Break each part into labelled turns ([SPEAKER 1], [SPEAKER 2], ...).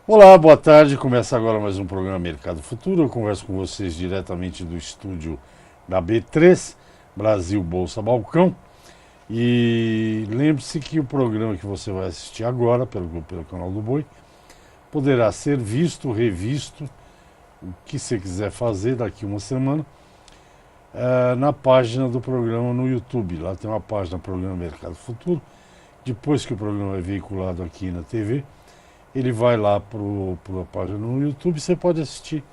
[SPEAKER 1] Olá, boa tarde. Começa agora mais um programa Mercado Futuro. Eu converso com vocês diretamente do estúdio da B3, Brasil Bolsa Balcão. E lembre-se que o programa que você vai assistir agora, pelo canal do Boi, poderá ser visto, revisto, o que você quiser fazer daqui uma semana, na página do programa no YouTube. Lá tem uma página do programa Mercado Futuro. Depois que o programa é veiculado aqui na TV, ele vai lá para a página no YouTube, você pode assistir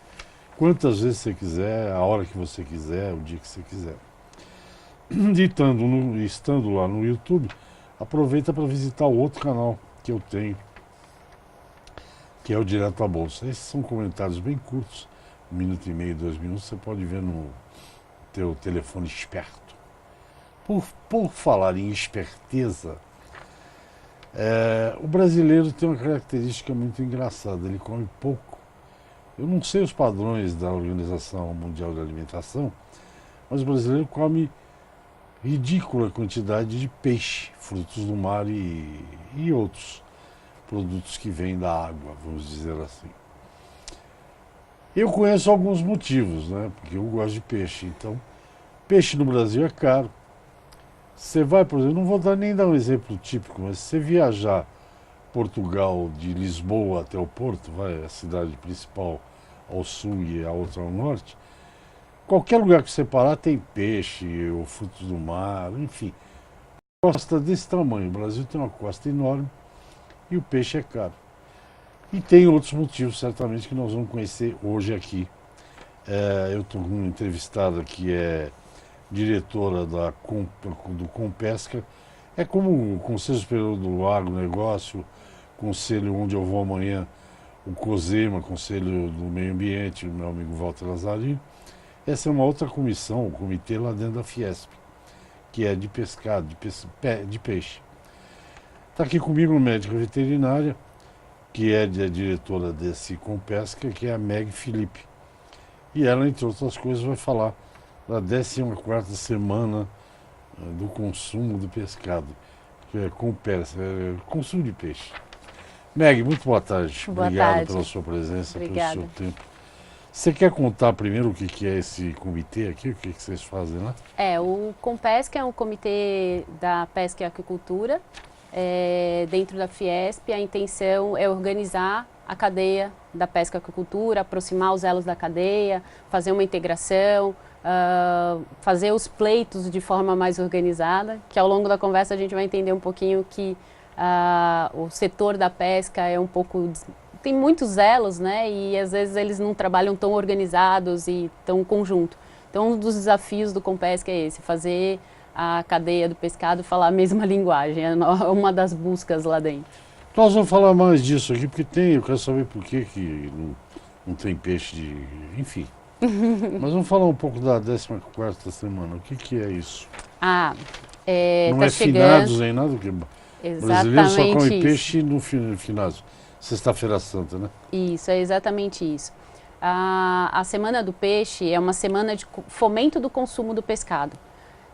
[SPEAKER 1] quantas vezes você quiser, a hora que você quiser, o dia que você quiser. E estando lá no YouTube, aproveita para visitar o outro canal que eu tenho, que é o Direto à Bolsa. Esses são comentários bem curtos, 1 minuto e meio, 2 minutos, você pode ver no teu telefone esperto. Por falar em esperteza, o brasileiro tem uma característica muito engraçada, ele come pouco. Eu não sei os padrões da Organização Mundial de Alimentação, mas o brasileiro come ridícula quantidade de peixe, frutos do mar e outros produtos que vêm da água, vamos dizer assim. Eu conheço alguns motivos, né? Porque eu gosto de peixe. Então, peixe no Brasil é caro. Você vai, por exemplo, não vou nem dar um exemplo típico, mas se você viajar Portugal de Lisboa até o Porto, vai a cidade principal ao sul e a outra ao norte, qualquer lugar que você parar tem peixe, ou frutos do mar, enfim. Costa desse tamanho, o Brasil tem uma costa enorme e o peixe é caro. E tem outros motivos, certamente, que nós vamos conhecer hoje aqui. Eu estou com uma entrevistada que é diretora do Compesca, é como o Conselho Superior do Agronegócio, conselho onde eu vou amanhã, o COSEMA, Conselho do Meio Ambiente, o meu amigo Walter Lazarino. Essa é uma outra comissão, o comitê lá dentro da Fiesp, que é de pescado, de peixe. Está aqui comigo uma médica veterinária, que é a diretora desse Compesca, que é a Meg Felipe. E ela, entre outras coisas, vai falar da 14ª semana do consumo do pescado, que é consumo de peixe. Meg, muito boa tarde.
[SPEAKER 2] Boa
[SPEAKER 1] Obrigado
[SPEAKER 2] tarde.
[SPEAKER 1] pela sua presença,
[SPEAKER 2] Obrigada.
[SPEAKER 1] pelo seu tempo. Você quer contar primeiro o que é esse comitê aqui, o que vocês fazem lá?
[SPEAKER 2] O Compesca é um comitê da pesca e aquicultura, dentro da Fiesp. A intenção é organizar a cadeia da pesca e aquicultura, aproximar os elos da cadeia, fazer uma integração, fazer os pleitos de forma mais organizada, que ao longo da conversa a gente vai entender um pouquinho que o setor da pesca é um pouco... tem muitos elos, né? E às vezes eles não trabalham tão organizados e tão conjunto. Então um dos desafios do Compesca é esse, fazer a cadeia do pescado falar a mesma linguagem, é uma das buscas lá dentro.
[SPEAKER 1] Nós vamos falar mais disso aqui, porque eu quero saber por que não tem peixe enfim. Mas vamos falar um pouco da 14ª semana. O que é isso? Não
[SPEAKER 2] Tá
[SPEAKER 1] é finados nem nada, porque o brasileiro só come
[SPEAKER 2] Exatamente
[SPEAKER 1] peixe no finados. Sexta-feira Santa, né?
[SPEAKER 2] isso, é exatamente isso. A Semana do Peixe é uma semana de fomento do consumo do pescado.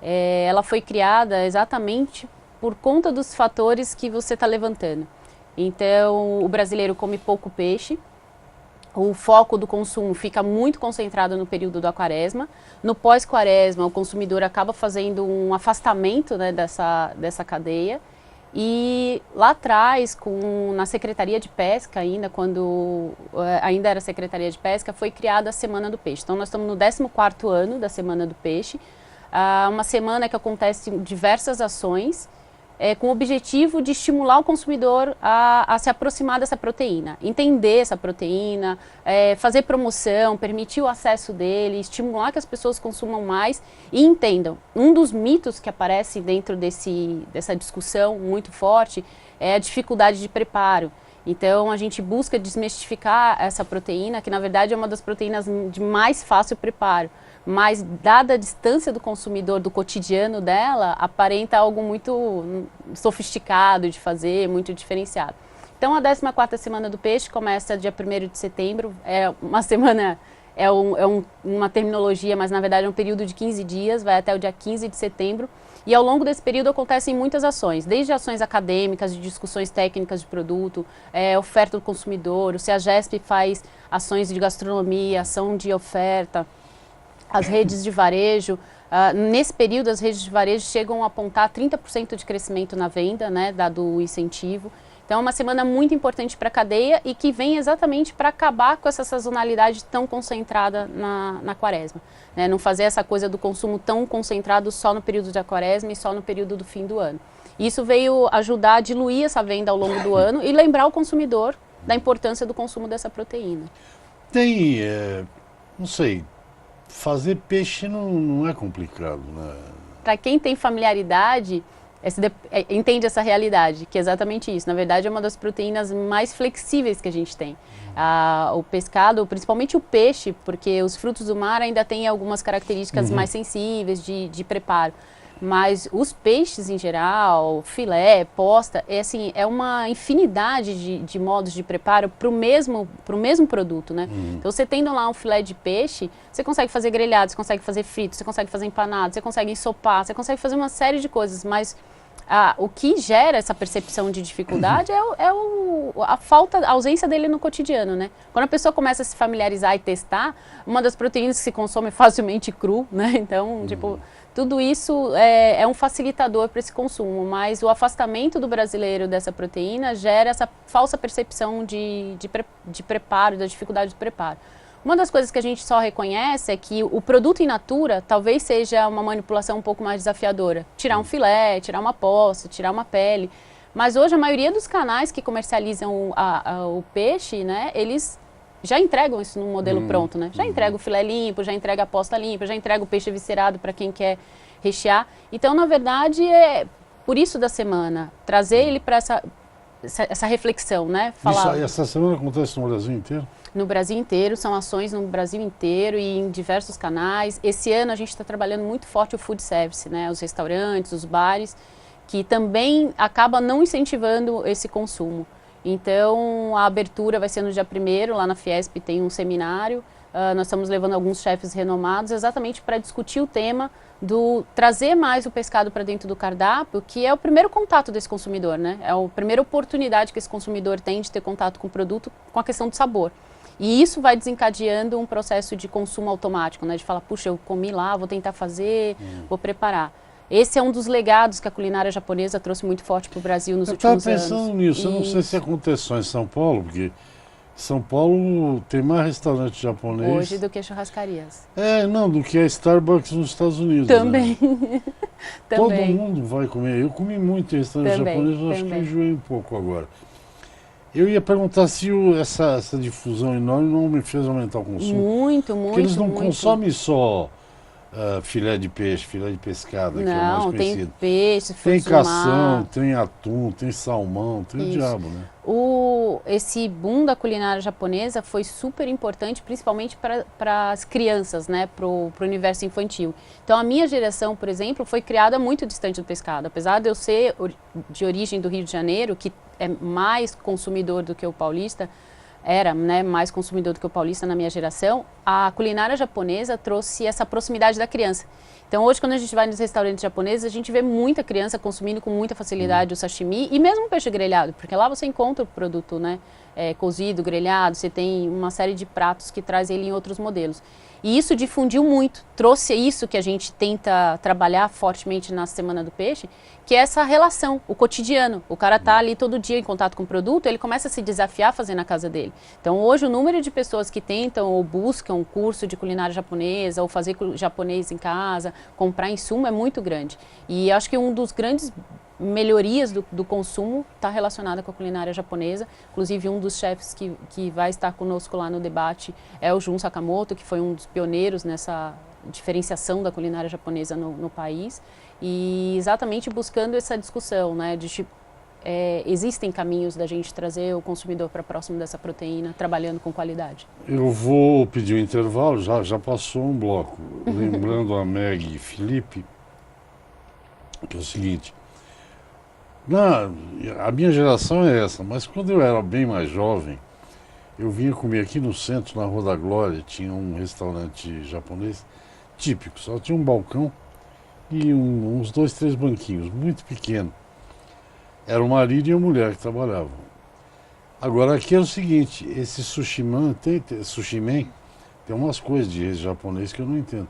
[SPEAKER 2] Ela foi criada exatamente por conta dos fatores que você está levantando. Então, o brasileiro come pouco peixe, o foco do consumo fica muito concentrado no período da quaresma. No pós-quaresma, o consumidor acaba fazendo um afastamento, né, dessa cadeia. E lá atrás, na Secretaria de Pesca ainda, quando ainda era Secretaria de Pesca, foi criada a Semana do Peixe. Então nós estamos no 14º ano da Semana do Peixe, uma semana que acontece diversas ações, com o objetivo de estimular o consumidor a se aproximar dessa proteína, entender essa proteína, fazer promoção, permitir o acesso dele, estimular que as pessoas consumam mais e entendam. Um dos mitos que aparece dentro dessa discussão muito forte é a dificuldade de preparo. Então a gente busca desmistificar essa proteína, que na verdade é uma das proteínas de mais fácil preparo. Mas, dada a distância do consumidor, do cotidiano dela, aparenta algo muito sofisticado de fazer, muito diferenciado. Então, a 14ª Semana do Peixe começa dia 1º de setembro, é uma semana uma terminologia, mas na verdade é um período de 15 dias, vai até o dia 15 de setembro. E ao longo desse período acontecem muitas ações, desde ações acadêmicas, de discussões técnicas de produto, oferta do consumidor, o CEAGESP faz ações de gastronomia, ação de oferta, as redes de varejo. Nesse período, as redes de varejo chegam a apontar 30% de crescimento na venda, né, dado o incentivo. Então, é uma semana muito importante para a cadeia e que vem exatamente para acabar com essa sazonalidade tão concentrada na quaresma. Né? Não fazer essa coisa do consumo tão concentrado só no período da quaresma e só no período do fim do ano. Isso veio ajudar a diluir essa venda ao longo do ano e lembrar o consumidor da importância do consumo dessa proteína.
[SPEAKER 1] Tem, não sei, fazer peixe não é complicado, né?
[SPEAKER 2] Para quem tem familiaridade, entende essa realidade, que é exatamente isso. Na verdade, é uma das proteínas mais flexíveis que a gente tem. O pescado, principalmente o peixe, porque os frutos do mar ainda têm algumas características mais sensíveis de preparo. Mas os peixes em geral, filé, posta, é uma infinidade de modos de preparo para o mesmo produto, né? Então, você tendo lá um filé de peixe, você consegue fazer grelhado, você consegue fazer frito, você consegue fazer empanado, você consegue ensopar, você consegue fazer uma série de coisas, mas o que gera essa percepção de dificuldade a ausência dele no cotidiano, né? Quando a pessoa começa a se familiarizar e testar, uma das proteínas que se consome facilmente cru, né? Então, tipo, tudo isso é um facilitador para esse consumo, mas o afastamento do brasileiro dessa proteína gera essa falsa percepção de preparo, da dificuldade de preparo. Uma das coisas que a gente só reconhece é que o produto in natura talvez seja uma manipulação um pouco mais desafiadora. Tirar um filé, tirar uma posta, tirar uma pele. Mas hoje a maioria dos canais que comercializam o peixe, né, eles já entregam isso num modelo pronto, né? Já entrega o filé limpo, já entrega a posta limpa, já entrega o peixe viscerado para quem quer rechear. Então, na verdade, é por isso da semana, trazer ele para essa reflexão, né?
[SPEAKER 1] Essa semana acontece no Brasil inteiro?
[SPEAKER 2] No Brasil inteiro, são ações no Brasil inteiro e em diversos canais. Esse ano a gente está trabalhando muito forte o food service, né? Os restaurantes, os bares, que também acaba não incentivando esse consumo. Então, a abertura vai ser no dia 1º, lá na Fiesp tem um seminário. Nós estamos levando alguns chefes renomados exatamente para discutir o tema do trazer mais o pescado para dentro do cardápio, que é o primeiro contato desse consumidor, né? É a primeira oportunidade que esse consumidor tem de ter contato com o produto, com a questão do sabor. E isso vai desencadeando um processo de consumo automático, né? De falar, puxa, eu comi lá, vou tentar fazer, vou preparar. Esse é um dos legados que a culinária japonesa trouxe muito forte para o Brasil nos últimos anos.
[SPEAKER 1] Eu estava pensando nisso, eu não sei se aconteceu em São Paulo, porque São Paulo tem mais restaurante japonês
[SPEAKER 2] hoje do que churrascarias.
[SPEAKER 1] Do que a Starbucks nos Estados Unidos.
[SPEAKER 2] Também.
[SPEAKER 1] Né? Todo mundo vai comer. Eu comi muito em restaurante japonês, acho que eu enjoei um pouco agora. Eu ia perguntar se essa difusão enorme não me fez aumentar o consumo.
[SPEAKER 2] Muito.
[SPEAKER 1] Porque eles não consomem só filé de peixe, filé de pescado, que é o mais conhecido.
[SPEAKER 2] Tem peixe,
[SPEAKER 1] tem cação, tem atum, tem salmão, tem o diabo, né?
[SPEAKER 2] Esse boom da culinária japonesa foi super importante, principalmente para as crianças, né, para o universo infantil. Então, a minha geração, por exemplo, foi criada muito distante do pescado. Apesar de eu ser de origem do Rio de Janeiro, que é mais consumidor do que o paulista, era, né, mais consumidor do que o paulista na minha geração, a culinária japonesa trouxe essa proximidade da criança. Então, hoje, quando a gente vai nos restaurantes japoneses, a gente vê muita criança consumindo com muita facilidade o sashimi e mesmo o peixe grelhado, porque lá você encontra o produto, né, cozido, grelhado, você tem uma série de pratos que traz ele em outros modelos. E isso difundiu muito, trouxe isso que a gente tenta trabalhar fortemente na Semana do Peixe, que é essa relação, o cotidiano. O cara está ali todo dia em contato com o produto, ele começa a se desafiar a fazer na casa dele. Então, hoje, o número de pessoas que tentam ou buscam um curso de culinária japonesa, ou fazer japonês em casa, comprar insumo, é muito grande. E acho que um dos grandes melhorias do consumo está relacionada com a culinária japonesa. Inclusive, um dos chefes que vai estar conosco lá no debate é o Jun Sakamoto, que foi um dos pioneiros nessa diferenciação da culinária japonesa no país. E exatamente buscando essa discussão, né, existem caminhos da gente trazer o consumidor para próximo dessa proteína, trabalhando com qualidade.
[SPEAKER 1] Eu vou pedir um intervalo, já passou um bloco. Lembrando a Meg e Felipe, que é o seguinte: a minha geração é essa, mas quando eu era bem mais jovem, Eu vinha comer aqui no centro, na Rua da Glória, tinha um restaurante japonês típico, só tinha um balcão e uns 2, 3 banquinhos, muito pequeno. Era o marido e a mulher que trabalhavam. Agora aqui é o seguinte, esse sushi man, sushi man, tem umas coisas de japonês que eu não entendo.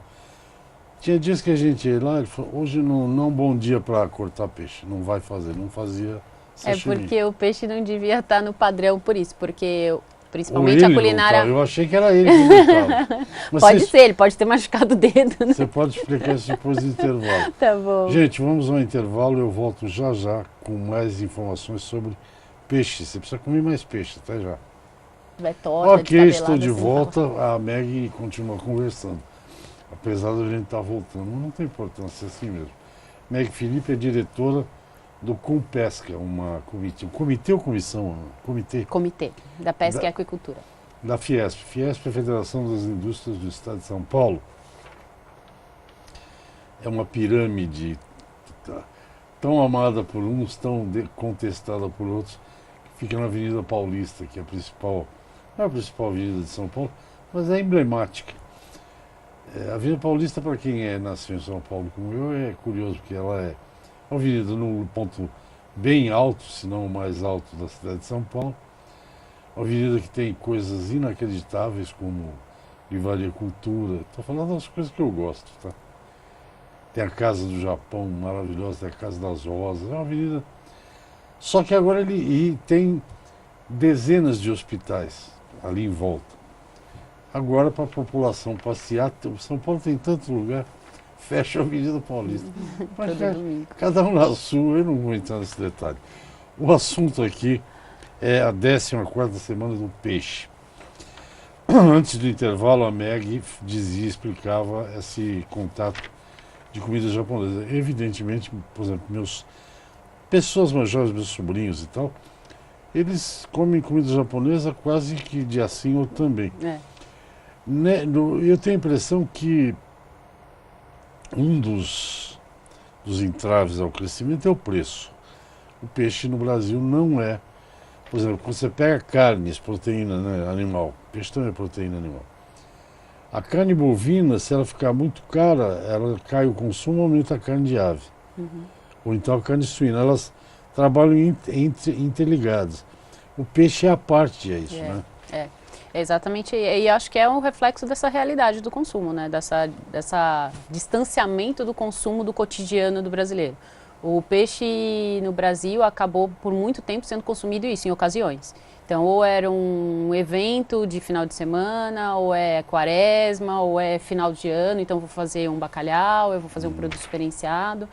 [SPEAKER 1] Tinha dias que a gente ia lá, ele falou, hoje não é um bom dia para cortar peixe, não vai fazer, não fazia sashimi.
[SPEAKER 2] É porque o peixe não devia estar no padrão por isso, porque
[SPEAKER 1] Ou
[SPEAKER 2] principalmente a
[SPEAKER 1] ele
[SPEAKER 2] culinária...
[SPEAKER 1] não tava, eu achei que era ele que não estava. Mas
[SPEAKER 2] Pode ser, ele pode ter machucado o dedo, né?
[SPEAKER 1] Você pode explicar isso depois do intervalo.
[SPEAKER 2] Tá bom.
[SPEAKER 1] Gente, vamos ao intervalo, eu volto já já com mais informações sobre peixe. Você precisa comer mais peixe, até já.
[SPEAKER 2] Vai torta,
[SPEAKER 1] Ok, estou
[SPEAKER 2] descabelada,
[SPEAKER 1] de
[SPEAKER 2] assim,
[SPEAKER 1] volta,
[SPEAKER 2] fala.
[SPEAKER 1] a Meg continua conversando. Apesar da gente estar voltando, mas não tem importância, é assim mesmo. Meg Felipe é diretora do Compesca, comitê ou comissão?
[SPEAKER 2] Comitê da Pesca
[SPEAKER 1] Da-
[SPEAKER 2] e Aquicultura.
[SPEAKER 1] Da Fiesp. Fiesp é a Federação das Indústrias do Estado de São Paulo. É uma pirâmide tão amada por uns, tão contestada por outros, que fica na Avenida Paulista, que é a principal, não é a principal avenida de São Paulo, mas é emblemática. A Avenida Paulista, para quem nasceu em São Paulo como eu, é curioso, porque ela é uma avenida num ponto bem alto, se não o mais alto da cidade de São Paulo. Uma avenida que tem coisas inacreditáveis, como Livraria Cultura. Estou falando das coisas que eu gosto, tá? Tem a Casa do Japão, maravilhosa, tem a Casa das Rosas, é uma avenida... Só que agora e tem dezenas de hospitais ali em volta. Agora, para a população passear, São Paulo tem tanto lugar, fecha a Avenida Paulista. Mas
[SPEAKER 2] Todo domingo.
[SPEAKER 1] cada um na sua, eu não vou entrar nesse detalhe. O assunto aqui é a 14ª semana do peixe. Antes do intervalo, a Meg explicava esse contato de comida japonesa. Evidentemente, por exemplo, pessoas mais jovens, meus sobrinhos e tal, eles comem comida japonesa quase que dia sim ou também.
[SPEAKER 2] É.
[SPEAKER 1] Eu tenho a impressão que um dos entraves ao crescimento é o preço. O peixe no Brasil não é... Por exemplo, quando você pega carnes, proteína, né, animal, peixe também é proteína animal. A carne bovina, se ela ficar muito cara, ela cai o consumo, aumenta a carne de ave.
[SPEAKER 2] Uhum.
[SPEAKER 1] Ou então a carne suína. Elas trabalham interligadas. O peixe é a parte disso, né?
[SPEAKER 2] Exatamente, e acho que é um reflexo dessa realidade do consumo, né? Dessa distanciamento do consumo do cotidiano do brasileiro. O peixe no Brasil acabou por muito tempo sendo consumido isso em ocasiões. Então, ou era um evento de final de semana, ou é quaresma, ou é final de ano, então vou fazer um bacalhau, eu vou fazer um produto diferenciado.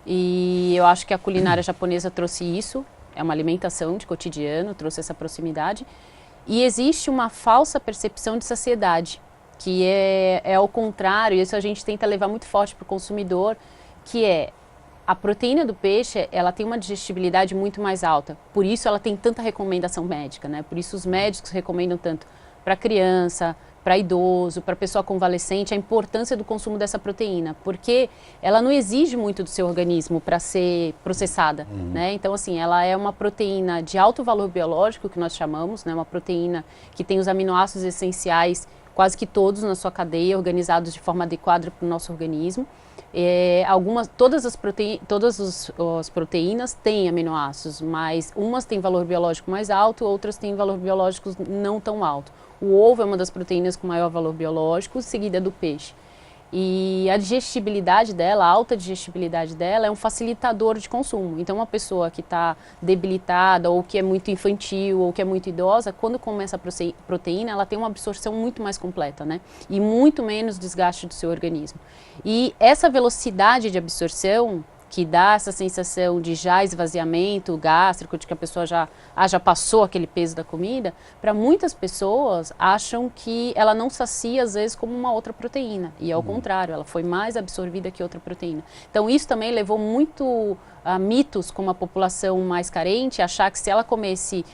[SPEAKER 2] E eu acho que a culinária japonesa trouxe isso, é uma alimentação de cotidiano, trouxe essa proximidade. E existe uma falsa percepção de saciedade, que é ao contrário, isso a gente tenta levar muito forte para o consumidor, que é a proteína do peixe, ela tem uma digestibilidade muito mais alta, por isso ela tem tanta recomendação médica, né? Por isso os médicos recomendam tanto para criança, para idoso, para pessoa convalescente, a importância do consumo dessa proteína, porque ela não exige muito do seu organismo para ser processada, né? Então, assim, ela é uma proteína de alto valor biológico, que nós chamamos, né? Uma proteína que tem os aminoácidos essenciais, quase que todos na sua cadeia, organizados de forma adequada para o nosso organismo. Todas as proteínas têm aminoácidos, mas umas têm valor biológico mais alto, outras têm valor biológico não tão alto. O ovo é uma das proteínas com maior valor biológico, seguida do peixe. E a digestibilidade dela, a alta digestibilidade dela, é um facilitador de consumo. Então, uma pessoa que está debilitada, ou que é muito infantil, ou que é muito idosa, quando come essa proteína, ela tem uma absorção muito mais completa, né? E muito menos desgaste do seu organismo. E essa velocidade de absorção, que dá essa sensação de já esvaziamento gástrico, de que a pessoa já passou aquele peso da comida, para muitas pessoas acham que ela não sacia às vezes como uma outra proteína, e ao contrário, ela foi mais absorvida que outra proteína. Então isso também levou muito a mitos como a população mais carente, achar que se ela comesse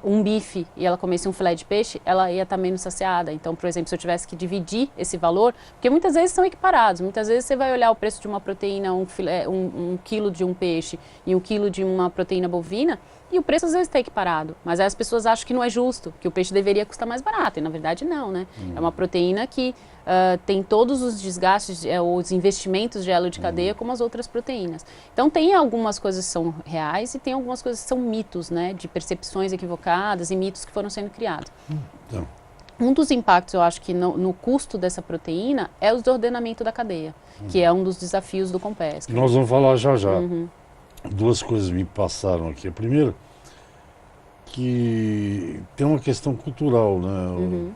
[SPEAKER 2] um bife e ela comesse um filé de peixe, ela ia estar menos saciada. Então, por exemplo, se eu tivesse que dividir esse valor, porque muitas vezes são equiparados, muitas vezes você vai olhar o preço de uma proteína, um filé, um quilo de um peixe e um quilo de uma proteína bovina, e o preço às vezes está equiparado. Mas aí as pessoas acham que não é justo, que o peixe deveria custar mais barato, e na verdade não, né? É uma proteína que tem todos os desgastes, os investimentos de elo de cadeia como as outras proteínas. Então tem algumas coisas que são reais e tem algumas coisas que são mitos, né? De percepções equivocadas e mitos que foram sendo criados.
[SPEAKER 1] Então,
[SPEAKER 2] Um dos impactos, eu acho que no custo dessa proteína é o desordenamento da cadeia, que é um dos desafios do Compesca.
[SPEAKER 1] nós vamos falar já já. Duas coisas me passaram aqui. A primeira, que tem uma questão cultural, né?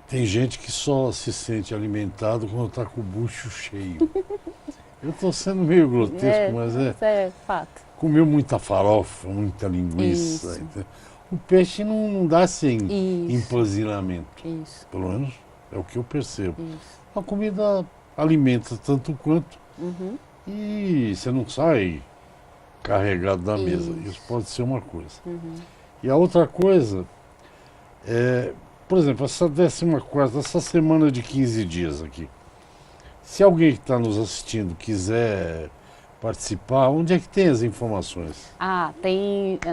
[SPEAKER 1] Tem gente que só se sente alimentado quando está com o bucho cheio. Eu estou sendo meio grotesco, mas
[SPEAKER 2] Isso é fato.
[SPEAKER 1] comeu muita farofa, muita linguiça.
[SPEAKER 2] Isso.
[SPEAKER 1] Entendeu? O peixe não dá sem
[SPEAKER 2] Isso.
[SPEAKER 1] empanzinamento.
[SPEAKER 2] Isso,
[SPEAKER 1] Pelo menos é o que eu percebo.
[SPEAKER 2] isso.
[SPEAKER 1] A comida alimenta tanto quanto e você não sai carregado da mesa. Isso pode ser uma coisa. E a outra coisa é, por exemplo, essa 14ª, essa semana de 15 dias aqui. Se alguém que está nos assistindo quiser participar, onde é que tem as informações?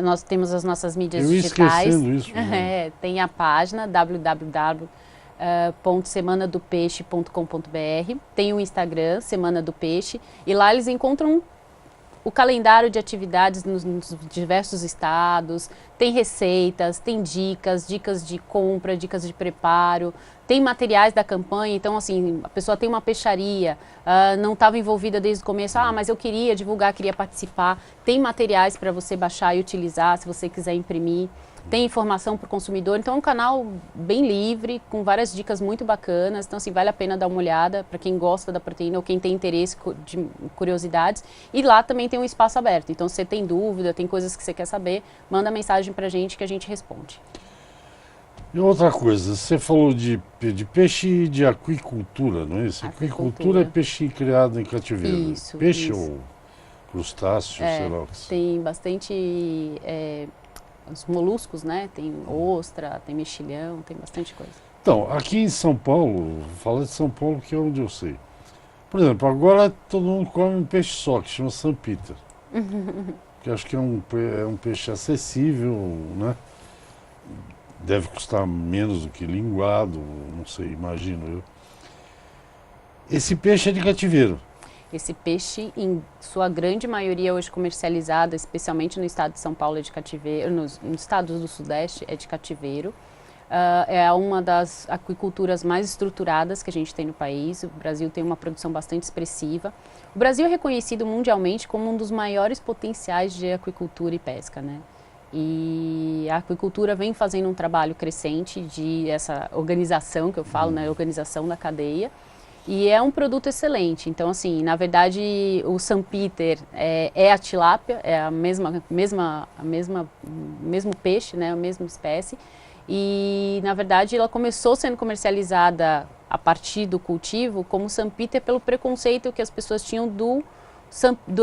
[SPEAKER 2] Nós temos as nossas mídias
[SPEAKER 1] Eu ia
[SPEAKER 2] digitais.
[SPEAKER 1] esquecendo isso. Né?
[SPEAKER 2] Tem a página www.semanadopeixe.com.br, tem o Instagram, Semana do Peixe, e lá eles encontram o calendário de atividades nos diversos estados, tem receitas, tem dicas de compra, dicas de preparo, tem materiais da campanha. Então, assim, a pessoa tem uma peixaria, não estava envolvida desde o começo, mas eu queria divulgar, queria participar. Tem materiais para você baixar e utilizar, se você quiser imprimir. Tem informação para o consumidor, então é um canal bem livre, com várias dicas muito bacanas. Então, assim, vale a pena dar uma olhada para quem gosta da proteína ou quem tem interesse de curiosidades. E lá também tem um espaço aberto, então se você tem dúvida, tem coisas que você quer saber, manda mensagem para a gente que a gente responde.
[SPEAKER 1] E outra coisa, você falou de peixe e de aquicultura, não é isso? Aquicultura é peixe criado em cativeiro.
[SPEAKER 2] Isso,
[SPEAKER 1] peixe
[SPEAKER 2] isso.
[SPEAKER 1] ou crustáceo, sei lá o que seja.
[SPEAKER 2] Tem bastante os moluscos, né? Tem ostra, tem mexilhão, tem bastante coisa.
[SPEAKER 1] Então, aqui em São Paulo, vou falar de São Paulo que é onde eu sei. Por exemplo, agora todo mundo come um peixe só, que chama St. Peter. Que acho que é um peixe acessível, né? Deve custar menos do que linguado, não sei, imagino eu. Esse peixe é de cativeiro.
[SPEAKER 2] Esse peixe, em sua grande maioria hoje comercializado, especialmente no estado de São Paulo, é de cativeiro, nos estados do Sudeste é de cativeiro. É uma das aquiculturas mais estruturadas que a gente tem no país. O Brasil tem uma produção bastante expressiva. O Brasil é reconhecido mundialmente como um dos maiores potenciais de aquicultura e pesca, né? E a aquicultura vem fazendo um trabalho crescente de essa organização que eu falo, né? Organização da cadeia. E é um produto excelente. Então, assim, na verdade, o St. Peter é a tilápia, é mesmo peixe, né? A mesma espécie. E, na verdade, ela começou sendo comercializada a partir do cultivo como St. Peter pelo preconceito que as pessoas tinham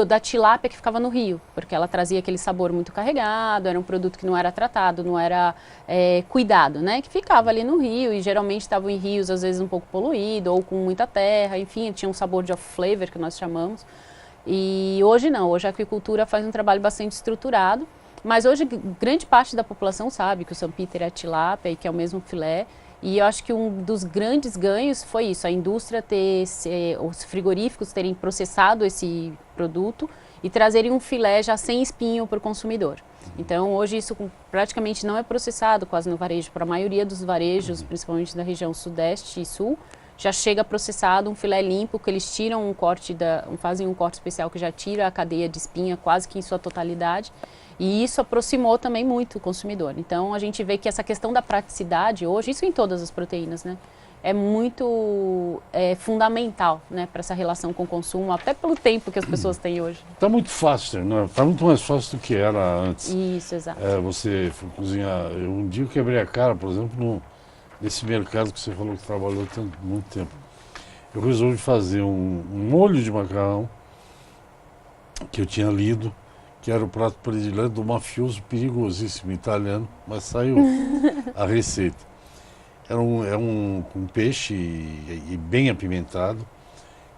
[SPEAKER 2] da tilápia que ficava no rio, porque ela trazia aquele sabor muito carregado, era um produto que não era tratado, não era cuidado, né? Que ficava ali no rio e geralmente estavam em rios às vezes um pouco poluído ou com muita terra, enfim, tinha um sabor de off-flavor que nós chamamos. E hoje não, hoje a aquicultura faz um trabalho bastante estruturado, mas hoje grande parte da população sabe que o St. Peter é a tilápia e que é o mesmo filé. E eu acho que um dos grandes ganhos foi isso, a indústria os frigoríficos terem processado esse produto e trazerem um filé já sem espinho para o consumidor. Então hoje isso praticamente não é processado quase no varejo, para a maioria dos varejos, principalmente da região Sudeste e Sul, já chega processado, um filé limpo, que eles tiram fazem um corte especial que já tira a cadeia de espinha quase que em sua totalidade. E isso aproximou também muito o consumidor. Então a gente vê que essa questão da praticidade hoje, isso em todas as proteínas, né? É muito fundamental, né, para essa relação com o consumo, até pelo tempo que as pessoas têm hoje.
[SPEAKER 1] Está muito fácil, né? Está muito mais fácil do que era antes.
[SPEAKER 2] Isso, exato.
[SPEAKER 1] Você foi cozinhar. Um dia eu quebrei a cara, por exemplo, nesse mercado que você falou que trabalhou muito tempo. Eu resolvi fazer um molho de macarrão que eu tinha lido, que era o prato predileto do mafioso perigosíssimo italiano, mas saiu a receita. Era um peixe bem apimentado,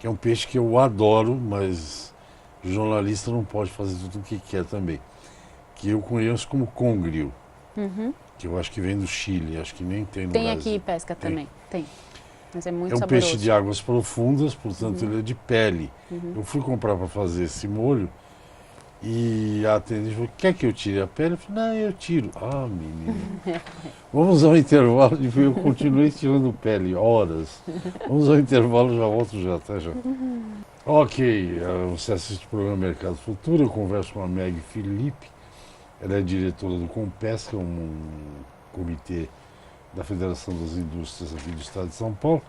[SPEAKER 1] que é um peixe que eu adoro, mas o jornalista não pode fazer tudo o que quer também. Que eu conheço como congrio,
[SPEAKER 2] Uhum.
[SPEAKER 1] que eu acho que vem do Chile, acho que nem tem no
[SPEAKER 2] Tem
[SPEAKER 1] Brasil.
[SPEAKER 2] aqui pesca
[SPEAKER 1] Tem.
[SPEAKER 2] também, tem. Mas é muito
[SPEAKER 1] É um
[SPEAKER 2] saboroso.
[SPEAKER 1] peixe de águas profundas, portanto ele é de pele.
[SPEAKER 2] Uhum.
[SPEAKER 1] Eu fui comprar para fazer esse molho e a atendente falou, quer que eu tire a pele? Eu falei, não, eu tiro. Ah, menino, vamos ao intervalo. E eu continuei tirando pele, horas. Vamos ao intervalo, já volto já, até já. Ok, você assiste o programa Mercado Futuro, eu converso com a Meg Felipe, ela é diretora do Compesca, um comitê da Federação das Indústrias aqui do Estado de São Paulo,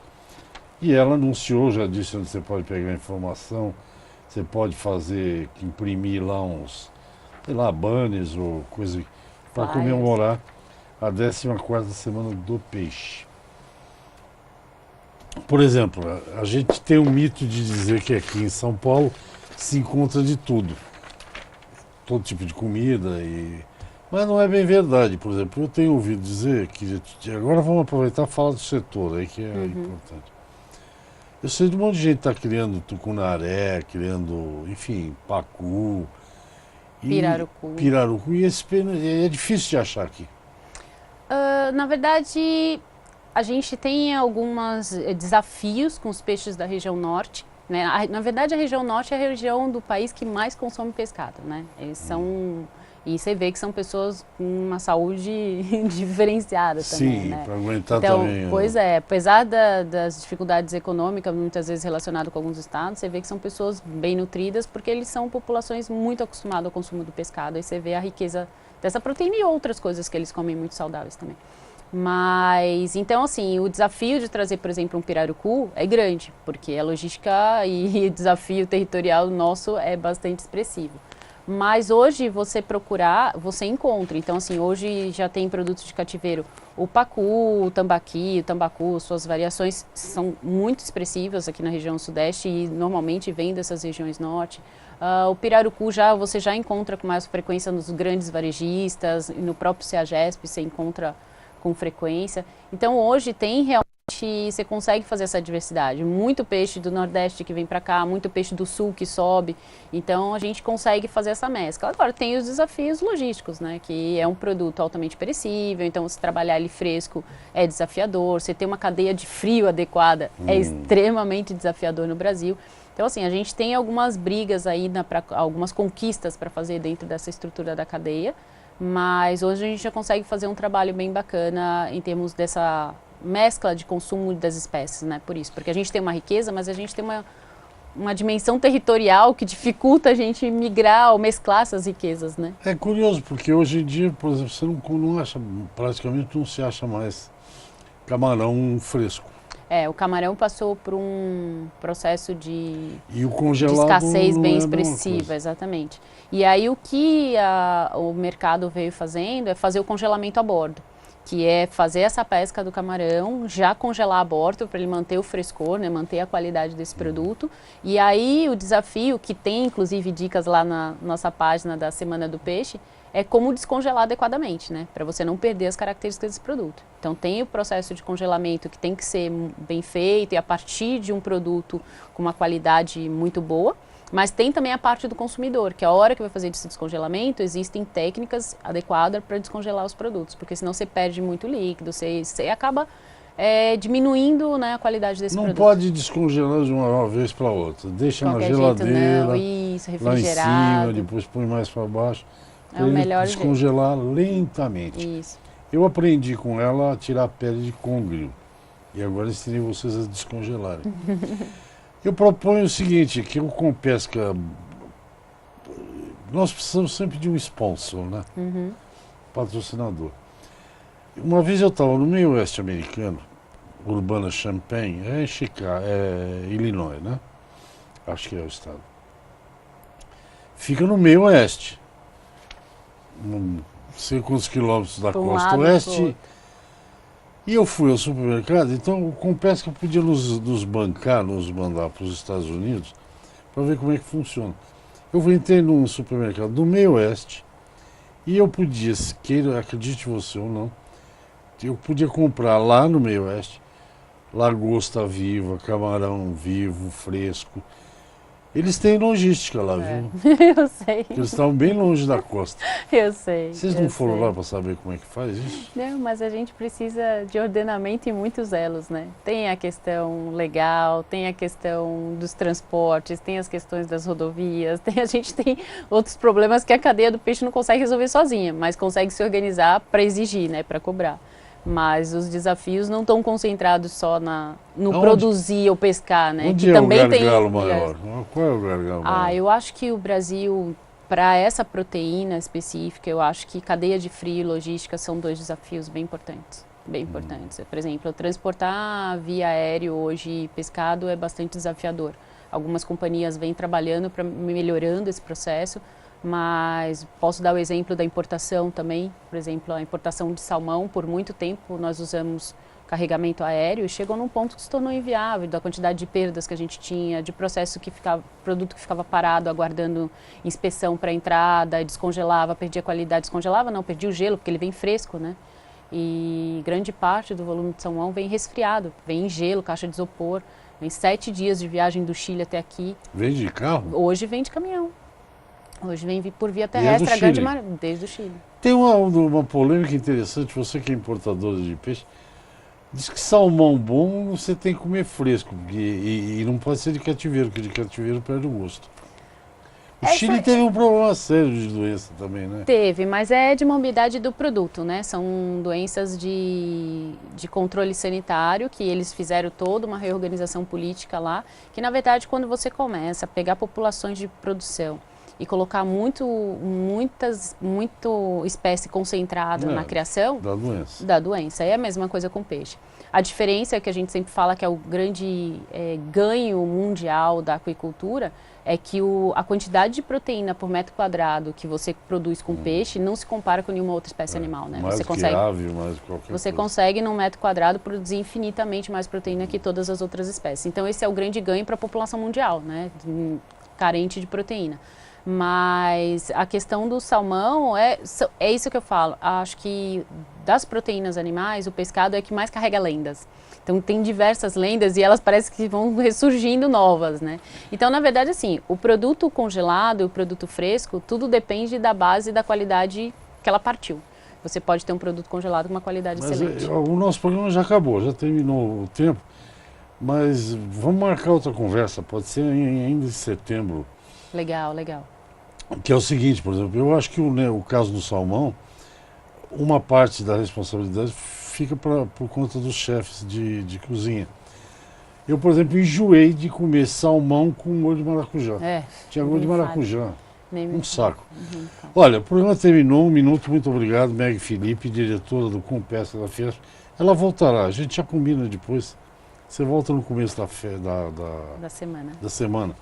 [SPEAKER 1] e ela anunciou, já disse onde você pode pegar informação, você pode fazer, imprimir lá uns, sei lá, banners ou coisa para
[SPEAKER 2] Flyers.
[SPEAKER 1] comemorar a 14ª Semana do Peixe. Por exemplo, a gente tem um mito de dizer que aqui em São Paulo se encontra de tudo, todo tipo de comida, mas não é bem verdade. Por exemplo, eu tenho ouvido dizer que, agora vamos aproveitar e falar do setor aí, que é importante. Eu sei de um monte de gente que está criando tucunaré, criando, enfim, pacu, pirarucu, e esse peixe é difícil de achar aqui.
[SPEAKER 2] Na verdade, a gente tem alguns desafios com os peixes da região norte, né? Na verdade, a região norte é a região do país que mais consome pescado, né? Eles são... E você vê que são pessoas com uma saúde diferenciada também,
[SPEAKER 1] Sim,
[SPEAKER 2] né?
[SPEAKER 1] para aguentar
[SPEAKER 2] Então,
[SPEAKER 1] também.
[SPEAKER 2] pois é, apesar das dificuldades econômicas, muitas vezes relacionadas com alguns estados, você vê que são pessoas bem nutridas, porque eles são populações muito acostumadas ao consumo do pescado. Aí você vê a riqueza dessa proteína e outras coisas que eles comem muito saudáveis também. Mas, então, assim, o desafio de trazer, por exemplo, um pirarucu é grande, porque a logística e o desafio territorial nosso é bastante expressivo. Mas hoje você procurar, você encontra. Então, assim, hoje já tem produtos de cativeiro. O pacu, o tambaqui, o tambacu, suas variações são muito expressivas aqui na região sudeste e normalmente vem dessas regiões norte. O pirarucu você já encontra com mais frequência nos grandes varejistas, no próprio CEAGESP você encontra com frequência. Então, hoje tem realmente, você consegue fazer essa diversidade. Muito peixe do Nordeste que vem para cá, muito peixe do Sul que sobe. Então, a gente consegue fazer essa mescla. Agora, tem os desafios logísticos, né? Que é um produto altamente perecível, então, se trabalhar ele fresco é desafiador. Você ter uma cadeia de frio adequada é extremamente desafiador no Brasil. Então, assim, a gente tem algumas brigas aí, algumas conquistas para fazer dentro dessa estrutura da cadeia, mas hoje a gente já consegue fazer um trabalho bem bacana em termos dessa mescla de consumo das espécies, né? Por isso, porque a gente tem uma riqueza, mas a gente tem uma dimensão territorial que dificulta a gente migrar ou mesclar essas riquezas, né?
[SPEAKER 1] É curioso, porque hoje em dia, por exemplo, você não acha, praticamente não se acha mais camarão fresco.
[SPEAKER 2] O camarão passou por um processo de
[SPEAKER 1] congelado
[SPEAKER 2] escassez bem
[SPEAKER 1] é
[SPEAKER 2] expressiva, exatamente. E aí o que o mercado veio fazendo é fazer o congelamento a bordo, que é fazer essa pesca do camarão, já congelar a bordo para ele manter o frescor, né, manter a qualidade desse produto. E aí o desafio, que tem inclusive dicas lá na nossa página da Semana do Peixe, é como descongelar adequadamente, né, para você não perder as características desse produto. Então tem o processo de congelamento que tem que ser bem feito e a partir de um produto com uma qualidade muito boa. Mas tem também a parte do consumidor, que a hora que vai fazer esse descongelamento, existem técnicas adequadas para descongelar os produtos, porque senão você perde muito líquido, você acaba diminuindo, né, a qualidade desse produto.
[SPEAKER 1] Não pode descongelar de uma vez para outra, deixa na geladeira,
[SPEAKER 2] não, isso,
[SPEAKER 1] lá em
[SPEAKER 2] refrigerado.
[SPEAKER 1] cima, depois põe mais para baixo,
[SPEAKER 2] É o melhor jeito.
[SPEAKER 1] descongelar lentamente.
[SPEAKER 2] Isso.
[SPEAKER 1] Eu aprendi com ela a tirar a pele de congrio, e agora ensinei vocês a descongelarem. Eu proponho o seguinte, que o Compesca, nós precisamos sempre de um sponsor, né? Patrocinador. Uma vez eu estava no meio oeste americano, Urbana-Champaign, em Chicago, Illinois, né? Acho que é o estado. Fica no meio oeste, não sei quantos quilômetros da costa oeste. E eu fui ao supermercado, então o Compesca podia nos bancar, nos mandar para os Estados Unidos, para ver como é que funciona. Eu entrei num supermercado do meio oeste e eu podia, acredite você ou não, eu podia comprar lá no meio oeste lagosta viva, camarão vivo, fresco. Eles têm logística lá, viu?
[SPEAKER 2] Eu sei.
[SPEAKER 1] Eles estão bem longe da costa.
[SPEAKER 2] Eu sei.
[SPEAKER 1] Vocês não foram lá para saber como é que faz isso?
[SPEAKER 2] Não, mas a gente precisa de ordenamento em muitos elos, né? Tem a questão legal, tem a questão dos transportes, tem as questões das rodovias, a gente tem outros problemas que a cadeia do peixe não consegue resolver sozinha, mas consegue se organizar para exigir, né? Para cobrar. Mas os desafios não estão concentrados só no produzir ou pescar, né?
[SPEAKER 1] Onde
[SPEAKER 2] que
[SPEAKER 1] é
[SPEAKER 2] também
[SPEAKER 1] o gargalo
[SPEAKER 2] tem
[SPEAKER 1] maior? Qual é o gargalo maior?
[SPEAKER 2] Eu acho que o Brasil, para essa proteína específica, eu acho que cadeia de frio e logística são dois desafios bem importantes. Bem importantes. Por exemplo, transportar via aéreo hoje pescado é bastante desafiador. Algumas companhias vêm trabalhando para melhorando esse processo, mas posso dar o exemplo da importação também. Por exemplo, a importação de salmão, por muito tempo nós usamos carregamento aéreo e chegou num ponto que se tornou inviável, da quantidade de perdas que a gente tinha, de produto que ficava parado aguardando inspeção para entrada, descongelava, perdia a qualidade, descongelava não, perdia o gelo, porque ele vem fresco, né? E grande parte do volume de salmão vem resfriado, vem em gelo, caixa de isopor, vem 7 dias de viagem do Chile até aqui.
[SPEAKER 1] Vem de carro?
[SPEAKER 2] Hoje vem de caminhão. Hoje vem por via terrestre, a grande desde o Chile.
[SPEAKER 1] Tem uma polêmica interessante, você que é importador de peixe, diz que salmão bom você tem que comer fresco, e não pode ser de cativeiro, porque de cativeiro perde o gosto. O Chile teve um problema sério de doença também, né?
[SPEAKER 2] Teve, mas é de morbidade do produto, né? São doenças de controle sanitário, que eles fizeram toda uma reorganização política lá, que na verdade quando você começa a pegar populações de produção e colocar muito espécie concentrada na criação,
[SPEAKER 1] da
[SPEAKER 2] doença. É a mesma coisa com peixe. A diferença é que a gente sempre fala que é o grande ganho mundial da aquicultura é que a quantidade de proteína por metro quadrado que você produz com peixe não se compara com nenhuma outra espécie animal, né?
[SPEAKER 1] Mais
[SPEAKER 2] você
[SPEAKER 1] que
[SPEAKER 2] consegue,
[SPEAKER 1] ave, mais qualquer
[SPEAKER 2] você
[SPEAKER 1] coisa.
[SPEAKER 2] consegue num metro quadrado produzir infinitamente mais proteína que todas as outras espécies. Então esse é o grande ganho para a população mundial, né? Carente de proteína. Mas a questão do salmão é isso que eu falo. Acho que das proteínas animais, o pescado é que mais carrega lendas. Então tem diversas lendas e elas parecem que vão ressurgindo novas, né? Então, na verdade, assim, o produto congelado e o produto fresco, tudo depende da base e da qualidade que ela partiu. Você pode ter um produto congelado com uma qualidade excelente.
[SPEAKER 1] O nosso programa já acabou, já terminou o tempo, mas vamos marcar outra conversa, pode ser ainda em setembro.
[SPEAKER 2] Legal, legal.
[SPEAKER 1] Que é o seguinte, por exemplo, eu acho que o caso do salmão, uma parte da responsabilidade fica por conta dos chefes de cozinha. Eu, por exemplo, enjoei de comer salmão com molho de maracujá. Tinha molho de maracujá. Um saco. Olha, o programa terminou, 1 minuto, muito obrigado, Meg Felipe, diretora do Compesca da Fiesp. Ela voltará, a gente já combina depois. Você volta no começo da semana.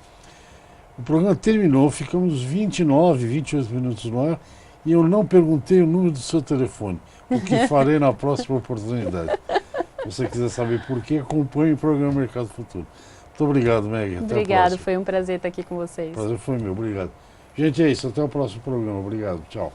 [SPEAKER 1] O programa terminou, ficamos 29, 28 minutos no ar e eu não perguntei o número do seu telefone, o que farei na próxima oportunidade. Se você quiser saber por que, acompanhe o programa Mercado Futuro. Muito obrigado, Meg.
[SPEAKER 2] Obrigado, foi um prazer estar aqui com vocês.
[SPEAKER 1] O prazer foi meu, obrigado. Gente, é isso, até o próximo programa. Obrigado, tchau.